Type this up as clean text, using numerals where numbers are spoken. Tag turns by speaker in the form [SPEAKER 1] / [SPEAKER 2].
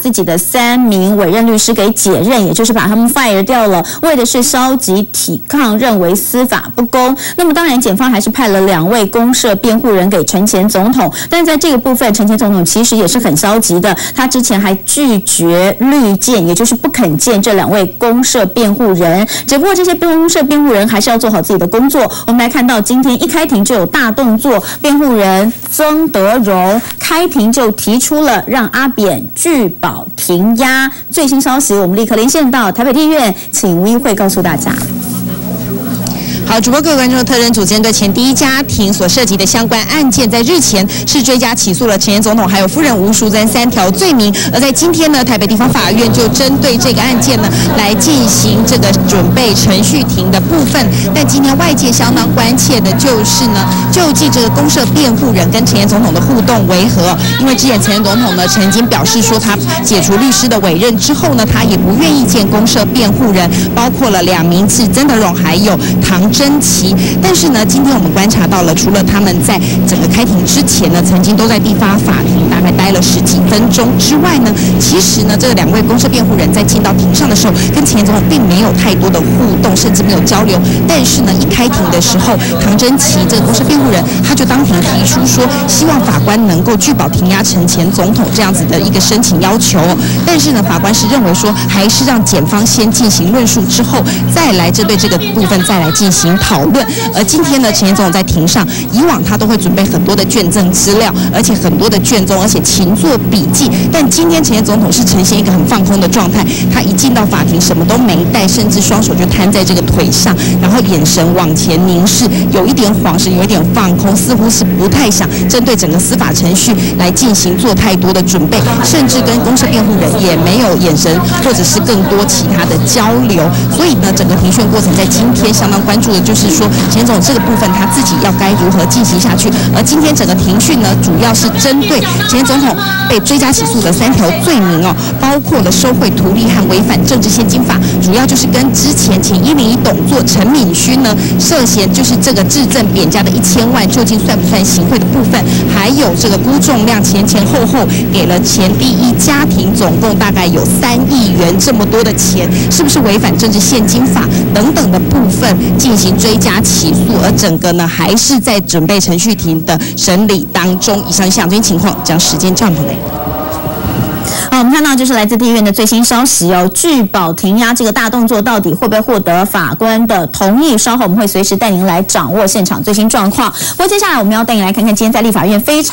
[SPEAKER 1] 自己的3名委任律师给解任，也就是把他们 fire 掉了，为的是消极抵抗，认为司法不公。那么当然，检方还是派了2位公设辩护人给陈前总统，但在这个部分，陈前总统其实也是很消极的，他之前还拒绝律见，也就是不肯见这2位公设辩护人。只不过这些公设辩护人还是要做好自己的工作。我们来看到今天一开庭就有大动作，辩护人曾德荣开庭就提出了让阿扁拒保停押。最新消息，我们立刻连线到台北地院，请吴议会告诉大家。
[SPEAKER 2] 好，主播各位观众，特侦组针对前第一家庭所涉及的相关案件，在日前是追加起诉了前总统还有夫人吴淑珍3条罪名，而在今天呢，台北地方法院就针对这个案件呢来进行这个准备程序庭的部分。但今天外界相当关切的就是呢，究竟这个公设辩护人跟前总统的互动为何？因为之前前总统呢曾经表示说，他解除律师的委任之后呢，他也不愿意见公设辩护人，包括了2名是曾德荣还有唐真奇。但是呢，今天我们观察到了，除了他们在整个开庭之前呢，曾经都在地方法庭大概待了10几分钟之外呢，其实呢，这2位公设辩护人在进到庭上的时候，跟前总统并没有太多的互动，甚至没有交流。但是呢，一开庭的时候，唐真奇这个公设辩护人，他就当庭提出说，希望法官能够拒保停押陈前总统这样子的一个申请要求。但是呢，法官是认为说，还是让检方先进行论述之后，再来针对这个部分再来进行讨论。而今天呢，陈前总统在庭上，以往他都会准备很多的卷证资料，而且很多的卷宗，而且勤做笔记。但今天陈前总统是呈现一个很放空的状态，他一进到法庭什么都没带，甚至双手就摊在这个腿上，然后眼神往前凝视，有一点晃神，有一点放空，似乎是不太想针对整个司法程序来进行做太多的准备，甚至跟公设辩护人也没有眼神或者是更多其他的交流。所以呢，整个庭讯过程在今天相当关注的就是说，前总这个部分他自己要该如何进行下去。而今天整个庭讯呢，主要是针对前总统被追加起诉的3条罪名哦，包括了收贿、图利和违反政治献金法，主要就是跟之前前101董座陈敏勋呢涉嫌就是这个质证贬价的1000万，究竟算不算行贿的部分，还有这个估重量前后给了前第一家庭总共大概有3亿元这么多的钱，是不是违反政治献金法等等的部分进行追加起诉，而整个呢还是在准备程序庭的审理当中。以上最新情况，将时间交给雷。
[SPEAKER 1] 好，我们看到就是来自地院的最新消息哦，拒保停押这个大动作到底会不会获得法官的同意？稍后我们会随时带您来掌握现场最新状况。不过接下来我们要带您来看看今天在立法院非常